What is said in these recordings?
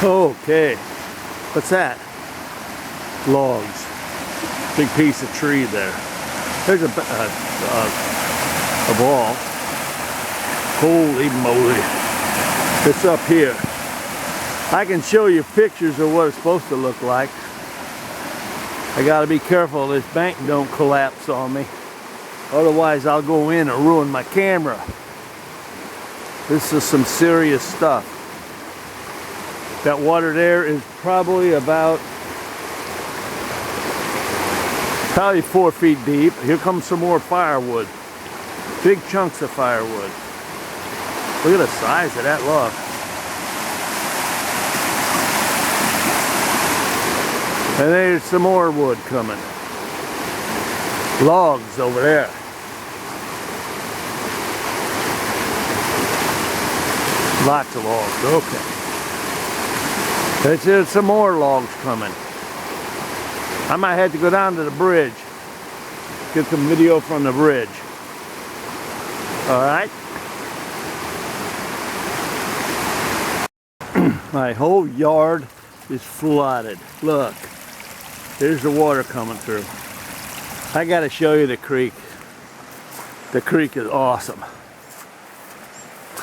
Okay, what's that? Logs. Big piece of tree there. There's a ball. Holy moly. It's up here. I can show you pictures of what it's supposed to look like. I gotta be careful this bank don't collapse on me. Otherwise I'll go in and ruin my camera. This is some serious stuff. That water there is probably 4 feet deep. Here comes some more firewood. Big chunks of firewood. Look at the size of that log. And there's some more wood coming. Logs over there. Lots of logs, okay. There's some more logs coming. I might have to go down to the bridge. Get some video from the bridge. Alright? My whole yard is flooded. Look. There's the water coming through. I gotta show you the creek. The creek is awesome.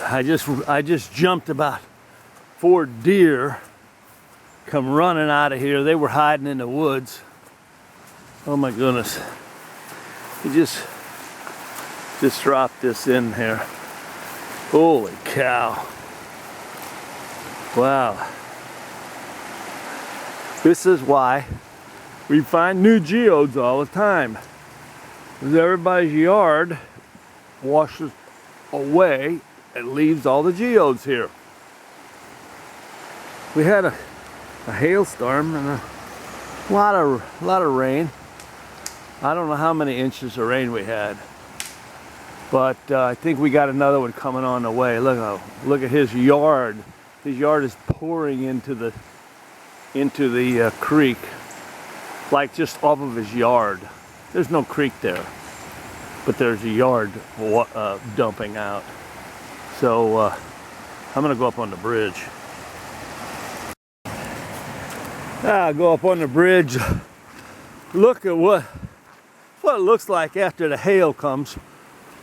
I just jumped about 4 deer come running out of here. They were hiding in the woods. Oh my goodness. You just dropped this in here. Holy cow. Wow. This is why we find new geodes all the time. Because everybody's yard washes away and leaves all the geodes here. We had a hailstorm and a lot of rain. I don't know how many inches of rain we had, but I think we got another one coming on the way. Look at his yard. His yard is pouring into the creek, like just off of his yard. There's no creek there, but there's a yard dumping out. So I'm gonna go up on the bridge. I'll go up on the bridge. Look at what it looks like after the hail comes.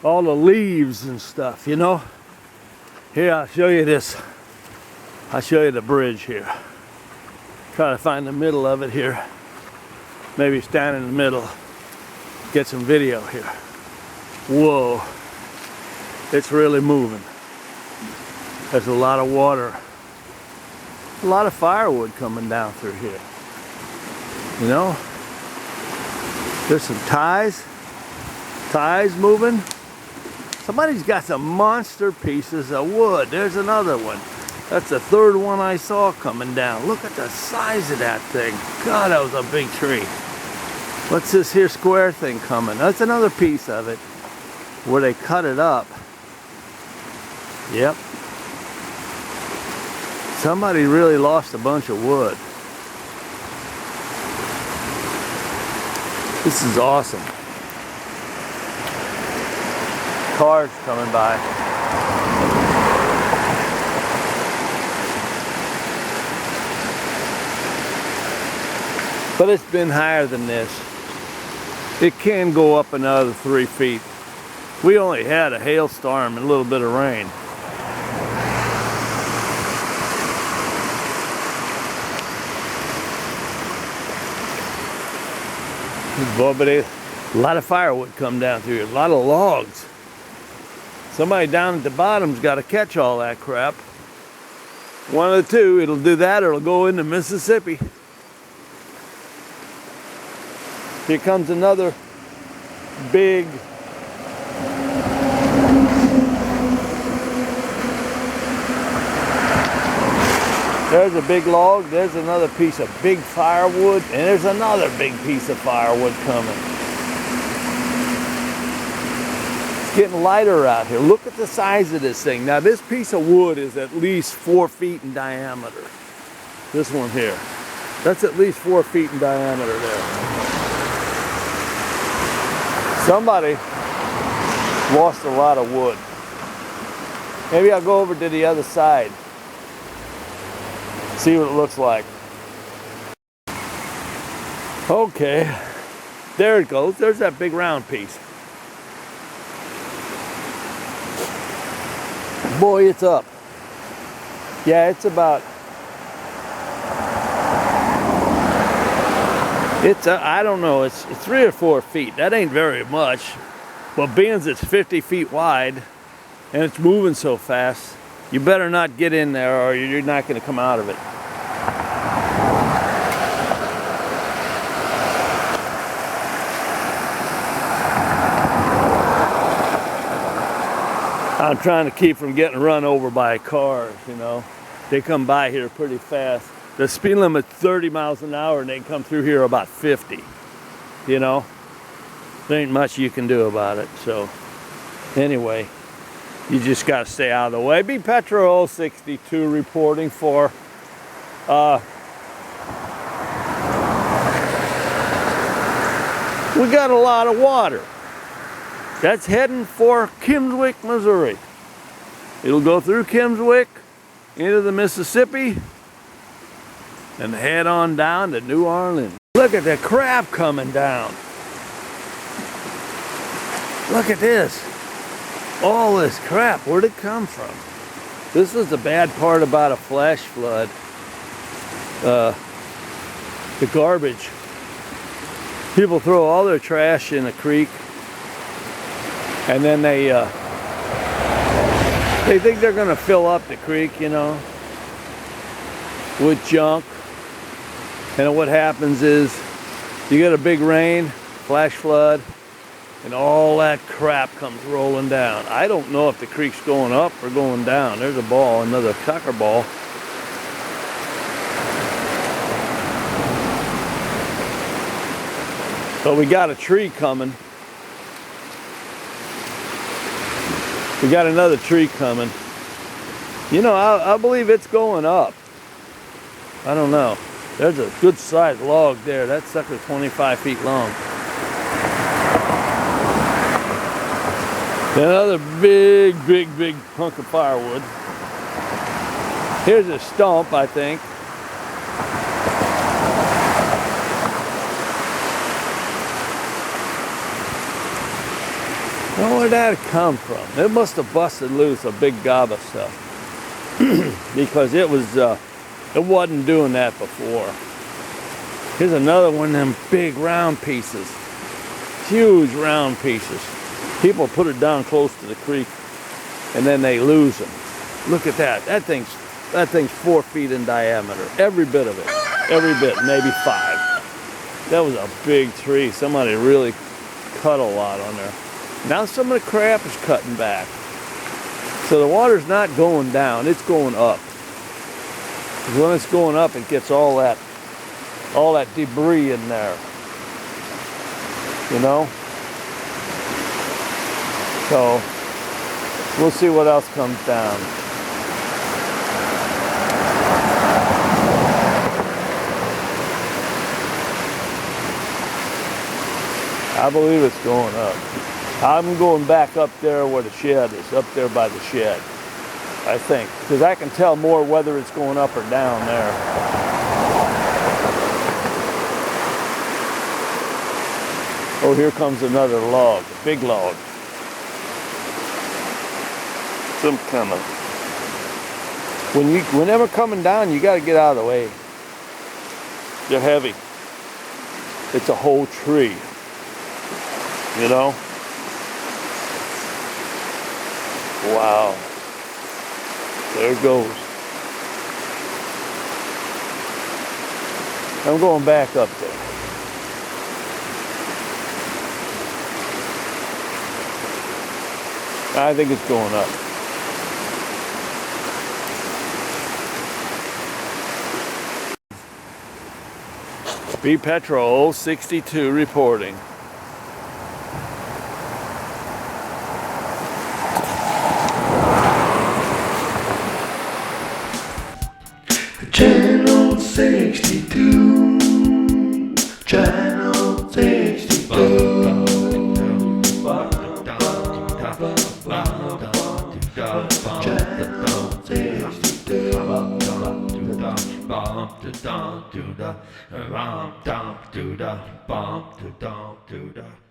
All the leaves and stuff, you know. Here, I'll show you this. I'll show you the bridge here. Try to find the middle of it here. Maybe stand in the middle. Get some video here. Whoa. It's really moving. There's a lot of water. A lot of firewood coming down through here. You know? There's some ties moving. Somebody's got some monster pieces of wood. There's another one. That's the third one I saw coming down. Look at the size of that thing. God, that was a big tree. What's this here square thing coming? That's another piece of it where they cut it up. Yep. Somebody really lost a bunch of wood. This is awesome. Cars coming by. But it's been higher than this. It can go up another 3 feet. We only had a hailstorm and a little bit of rain. But a lot of firewood come down through here, a lot of logs. Somebody down at the bottom's got to catch all that crap. One of the two, it'll do that or it'll go into Mississippi. Here comes another big there's a big log, there's another piece of big firewood, and there's another big piece of firewood coming. It's getting lighter out here. Look at the size of this thing. Now this piece of wood is at least 4 feet in diameter. This one here. That's at least 4 feet in diameter there. Somebody lost a lot of wood. Maybe I'll go over to the other side. See what it looks like. Okay, there it goes. There's that big round piece. Boy, it's up. Yeah, it's about, I don't know, it's 3 or 4 feet. That ain't very much. But being it's 50 feet wide and it's moving so fast, you better not get in there or you're not going to come out of it. I'm trying to keep from getting run over by cars, you know. They come by here pretty fast. The speed limit's 30 miles an hour and they come through here about 50, you know. There ain't much you can do about it. So anyway, you just got to stay out of the way. Be Petro 062 reporting for we got a lot of water. That's heading for Kimmswick, Missouri. It'll go through Kimmswick into the Mississippi and head on down to New Orleans. Look at the crap coming down. Look at this. All this crap, where'd it come from? This is the bad part about a flash flood. The garbage. People throw all their trash in a creek and then they think they're gonna fill up the creek, you know, with junk. And what happens is you get a big rain, flash flood, and all that crap comes rolling down. I don't know if the creek's going up or going down. There's a ball, another soccer ball. But we got a tree coming. We got another tree coming. You know, I believe it's going up. I don't know. There's a good sized log there. That sucker's 25 feet long. Another big hunk of firewood. Here's a stump, I think. Well, where'd that come from? It must have busted loose a big gob of stuff. Because it wasn't doing that before. Here's another one of them big round pieces. Huge round pieces. People put it down close to the creek and then they lose them. Look at that. That thing's 4 feet in diameter. Every bit of it. Every bit, maybe 5. That was a big tree. Somebody really cut a lot on there. Now some of the crap is cutting back. So the water's not going down, it's going up. When it's going up, it gets all that debris in there. You know? So we'll see what else comes down. I believe it's going up. I'm going back up there where the shed is, up there by the shed, I think. Because I can tell more whether it's going up or down there. Oh, here comes another log, a big log. Some coming. Whenever coming down, you got to get out of the way. They're heavy. It's a whole tree, you know? Wow. There it goes. I'm going back up there. I think it's going up. B Petro 062 reporting. Channel 62. Channel 62. Channel 62. bump to dum to da, rum dum to da, bump to dum to da.